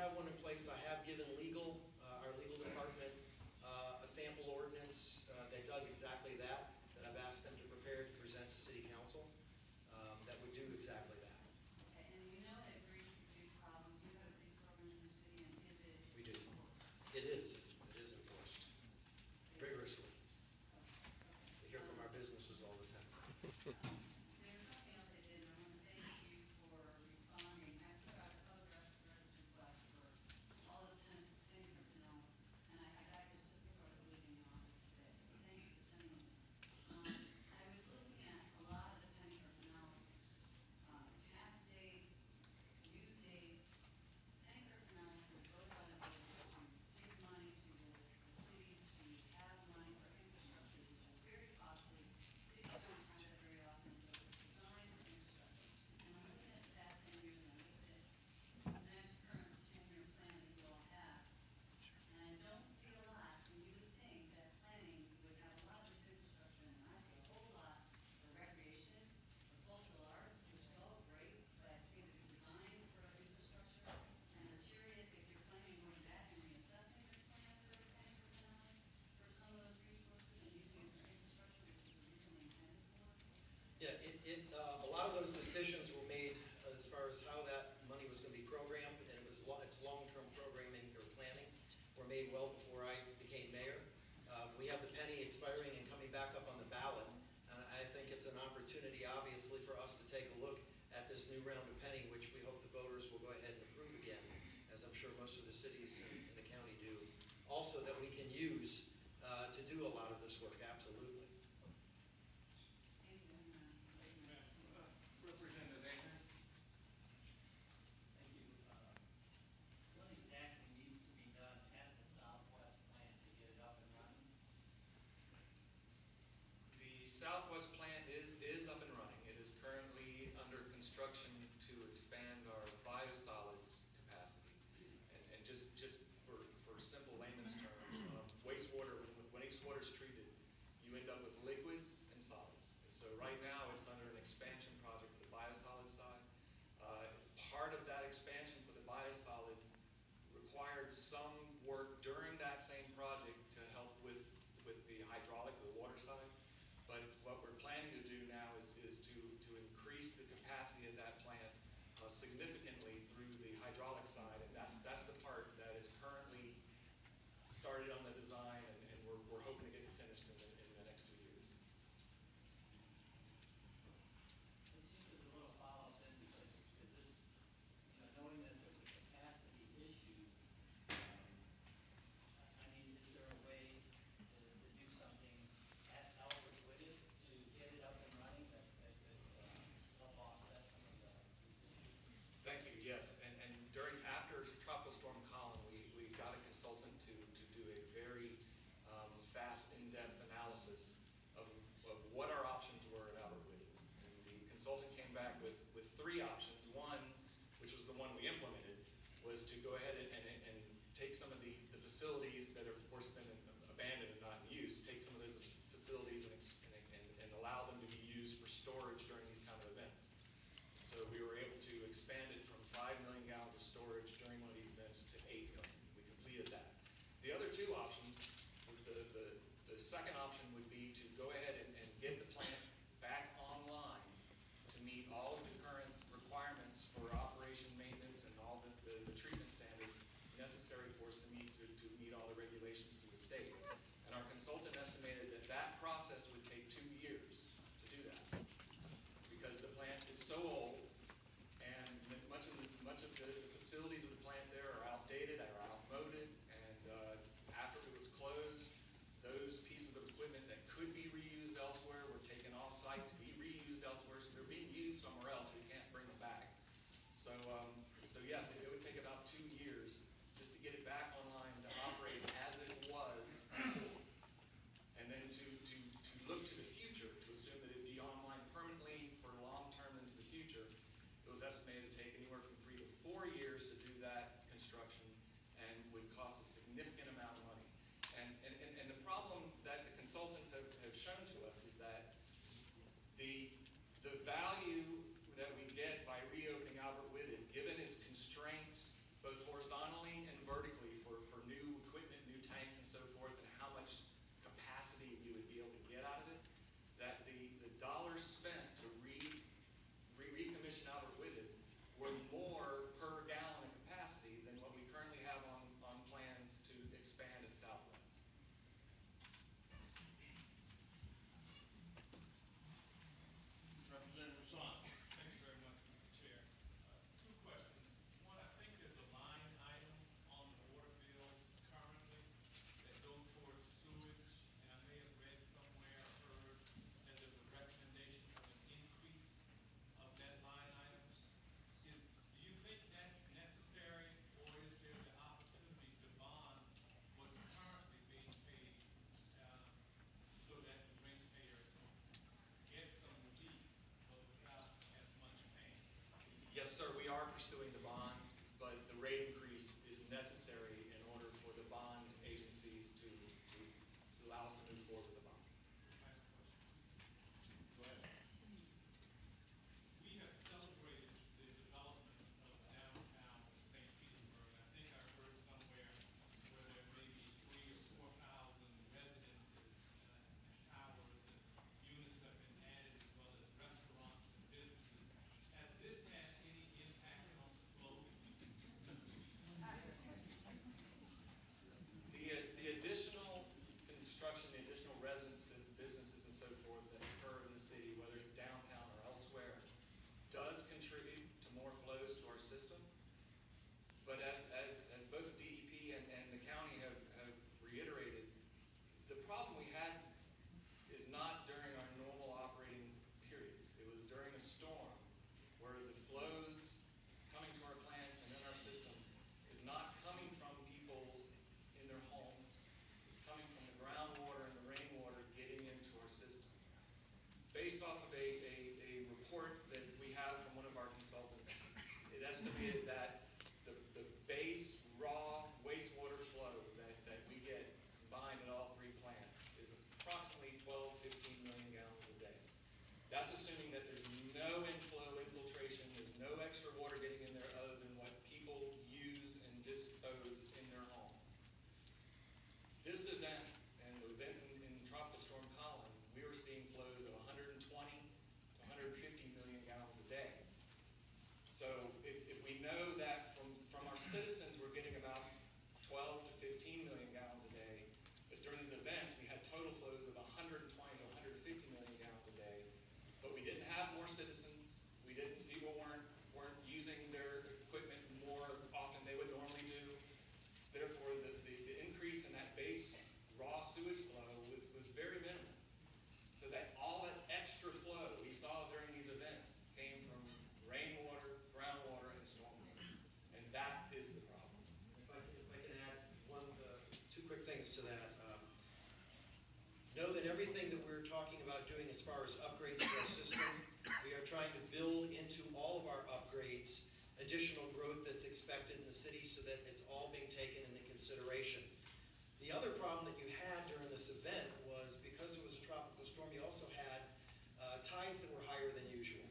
have one in place. I have given our legal department, a sample ordinance that does exactly that I've asked them to prepare to present to City Council, that would do exactly that. Okay, and you know that grease is a big problem. Do you have a big program in the city, and is it? We do. It is enforced rigorously. We hear from our businesses all the time. There's something else I did, and I want to thank you for responding. I put out a public records request for all the tenant canals, and I got this just before I was leaving the office today, so thank you for sending it. I was looking at a lot of the tenant canals, past dates, new dates. Tanker canals were both by the village to give money to the cities to have money for infrastructure, which is very costly. Cities don't have that very often, so it's designed for infrastructure. And I'm looking at the past 10 years, and I'm looking at the next current 10-year plan that you all have. And I don't see a lot, and you would think that planning would have a lot of this infrastructure, and I see a whole lot for recreation, for cultural arts, which is all great, but I think it's designed for infrastructure. And I'm curious if you're planning on going back and reassessing your plan for tanker canals for some of those resources and using it for infrastructure, which was originally intended for. Yeah, a lot of those decisions were made as far as how that money was going to be programmed, and it's long-term programming or planning were made well before I became mayor. We have the penny expiring and coming back up on the ballot. I think it's an opportunity, obviously, for us to take a look at this new round of penny, which we hope the voters will go ahead and approve again, as I'm sure most of the cities in the county do. Also, that we can use to do a lot of this work, absolutely. Representative Ahern. Thank you. What exactly needs to be done at the Southwest plant to get it up and running? The Southwest plant is up and running. It is currently under construction to expand our biosolids capacity. And just for simple layman's terms, wastewater, when wastewater is treated, you end up with liquids and solids. And so right now it's under an expansion project for the biosolid side. Part of that expansion for the biosolids required some work during that same project to help with the hydraulic, the water side. But what we're planning to do now is to increase the capacity of that plant significantly through the hydraulic side, and that's the part that is currently started on the design, and we're hoping to get finished in the next 2 years. Just as a little follow-up, then, because this, knowing that there's a capacity issue, I mean, is there a way to do something at Albert Whitted to get it up and running that could help offset some of the issues? Thank you. Yes, and after Tropical Storm Colin, we got a consultant to do a very fast, in-depth analysis of what our options were at Albert Whitted. And the consultant came back with 3 options. One, which was the one we implemented, was to go ahead and take some of the facilities that have, of course, been abandoned and not in use, take some of those facilities and allow them to be used for storage during these kind of events. So we were able to expand it from 5 million gallons of storage during one of these events to 8 million. We completed that. The other 2 options, the second option would be to go ahead and get the plant back online to meet all of the current requirements for operation maintenance and all the treatment standards necessary for us to meet all the regulations through the state. And our consultant estimated that process would take 2 years to do that, because the plant is so old, and much of the facilities of the plant there are outdated, are outmoded, and after it was closed, those pieces of equipment that could be reused elsewhere were taken off-site to be reused elsewhere, so they're being used somewhere else. We can't bring them back. So yes, it would take about 2 years just to get it back online to operate as it was before. And then to look to the future, to assume that it'd be online permanently for long-term into the future, it was estimated to take anywhere from 3 to 4 years to do that construction, and would cost a significant amount of money. And the problem that the consultants have shown to us is that the value that we get by reopening Albert Whitted, given its constraints, both horizontal dollars spent to recommission Albert Whitted were more per gallon in capacity than what we currently have on plans to expand at Southwest. Representative Song. Thank you very much, Mr. Chair. Two questions. One, I think there's a line item on the water bills currently that go towards sewage, and I may have read somewhere or heard that there's a recommendation of an increase of that line item. Do you think that's necessary, or is there the opportunity to bond what's currently being paid, so that the ratepayers get some relief, but without as much pain? Yes, sir, we are pursuing the bond, but the rate increase is necessary in order for the bond agencies to allow us to move forward with the bond. Last question. Go ahead. We have celebrated the development of downtown St. Petersburg. I think I heard somewhere where there may be 3,000 or 4,000 residences and towers and units that have been added, as well as restaurants and businesses. Has this had any impact on the flow? The additional construction, the additional residences, businesses, and so forth that occur in the city, whether it's downtown or elsewhere, does contribute to more flows to our system. But as both DEP and the county have reiterated, the problem we had is not during our normal operating periods. It was during a storm where the flows coming to our plants and in our system is not coming from people in their homes. It's coming from the groundwater and the rainwater getting into our system. Based off of a report that we have from one of our consultants, it estimated that the base raw wastewater flow that we get combined at all three plants is approximately 12, 15 million gallons a day. That's assuming that there's no infiltration, there's no extra water getting in there other than what people use and dispose in their homes. This event, and the event in Tropical Storm Colin, we were seeing flows of 120 to 150 million gallons a day. So if we know that from our citizens we're getting about 12 to 15 million gallons a day, but during these events we had total flows of 120 to 150 million gallons a day, but we didn't have more citizens, people weren't using their equipment more often they would normally do. Therefore the increase in that base raw sewage flow was very minimal. So that all that extra flow we saw during these events came from rainwater, groundwater, and stormwater. And that is the problem. If I can add two quick things to that. Know that everything that we're talking about doing as far as upgrades to our system, we are trying to build into all of our upgrades additional growth that's expected in the city so that it's all being taken into consideration. The other problem that you had during this event was because it was a tropical storm, you also had tides that were higher than usual.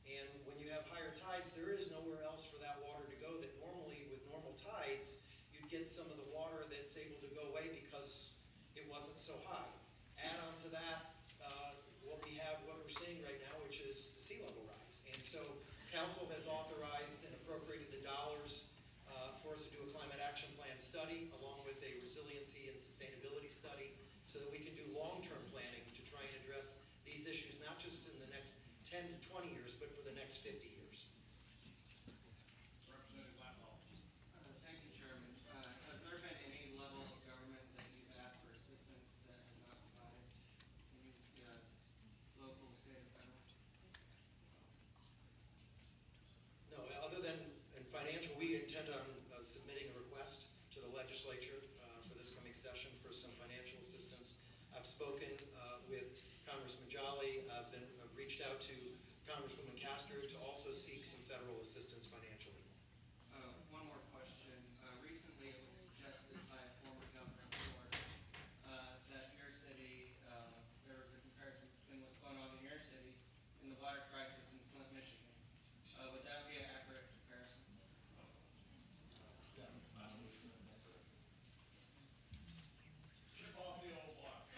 And when you have higher tides, there is nowhere else for that water to go that normally with normal tides, you'd get some of the water that's able to go away because it wasn't so high. Add on to that what we're seeing right now, which is the sea level rise. And so council has authorized and appropriated the dollars for us to do a climate action plan study along with a resiliency and sustainability study so that we can do long-term planning to try and address these issues, not just in the next 10 to 20 years, but for the next 50 years. Representative Blackwell. Thank you, Chairman. Has there been any level of government that you've asked for assistance that has not provided? Any local, state, or federal? No, other than in financial, we intend on submitting a request to the legislature for this coming session for some financial assistance. I've spoken with Congressman Jolly. I've reached out to Congresswoman Castor to also seek some federal assistance financially. One more question. Recently, it was suggested by a former governor of Florida that your city, there was a comparison between what's going on in your city and the water crisis in Flint, Michigan. Would that be an accurate comparison? Chip off the old block.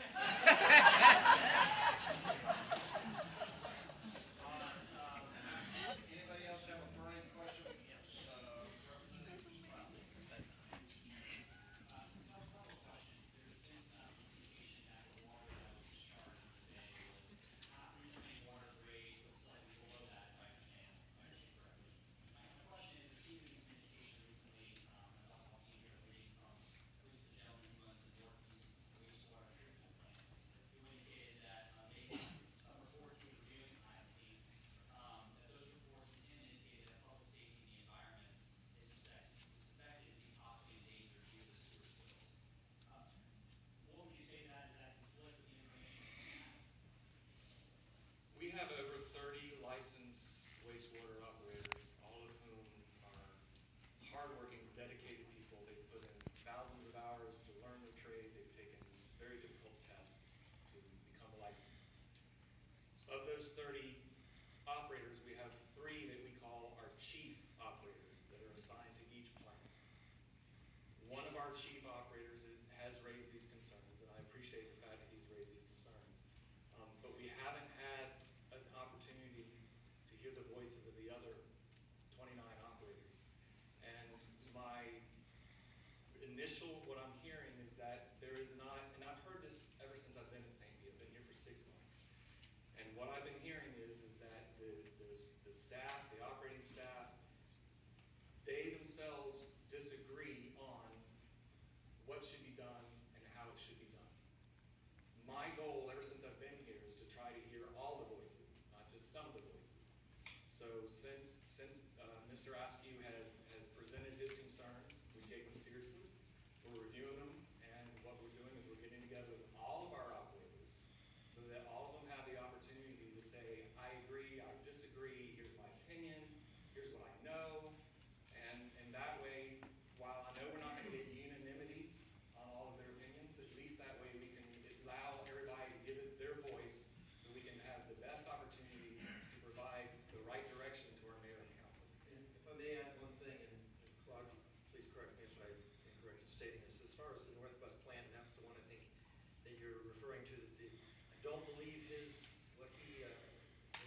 Of those 30 operators, we have 3 that we call our chief operators that are assigned to each plant. One of our chief operators has raised these concerns, and I appreciate the fact that he's raised these concerns. But we haven't had an opportunity to hear the voices of the other 29 operators. And my initial, what I'm hearing is that there is not, and I've heard this ever since I've been at St. Pete. I've been here for 6 months. And what I've been hearing is that the staff, the operating staff, they themselves disagree on what should be done and how it should be done. My goal ever since I've been here is to try to hear all the voices, not just some of the voices. So since Mr. Askew has presented his concerns, we take them seriously. We're reviewing them, and what we're doing is we're getting together with all of our operators so that all of them have the opportunity to say, I agree, I disagree, here's my opinion, here's what I know. And that way, while I know we're not going to get unanimity on all of their opinions, at least that way we can allow everybody to give it their voice so we can have the best opportunity to provide the right direction to our mayor and council. And if I may add one thing, and Claude, please correct me if I'm incorrect in stating this, as far as the Northwest plan, that's the one I think that you're referring to. I don't believe what he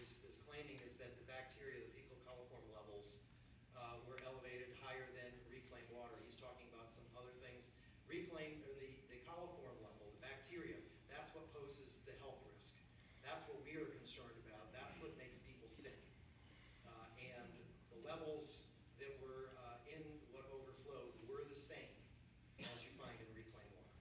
is claiming is that the bacteria, the fecal coliform levels, were elevated higher than reclaimed water. He's talking about some other things. Reclaimed, or the coliform level, the bacteria, that's what poses the health risk. That's what we are concerned about. That's what makes people sick. And the levels that were in what overflowed were the same as you find in reclaimed water.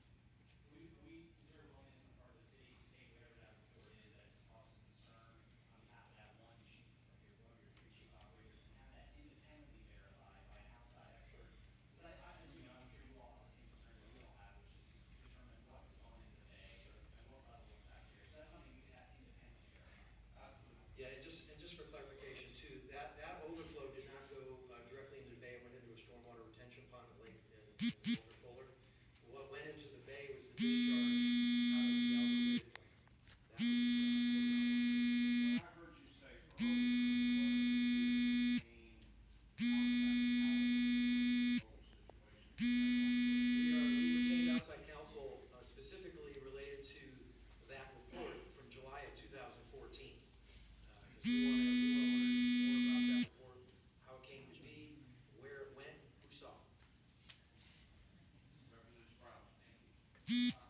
We reserve willingness on the part of the city to take whatever that report is that's caused concern on behalf of that one chief, or one of your 3 chief operators, and have that independently verified by an outside expert. Because as you know, I'm sure you all have the same concern that we all have, which is to determine what has gone into the bay and what level of bacteria. So that's something we could have independently verified. Absolutely. Yeah, and just for clarification too, that overflow did not go directly into the bay. It went into a stormwater retention pond at Lake in Fuller. What went into the bay was the discharge out of the Algo Graded plant. That was What I heard you say earlier was you we retained outside counsel specifically related to that report from July of 2014. Because we want to learn more about that report, how it came to be, where it went, who saw it. Representative Brown. Thank you.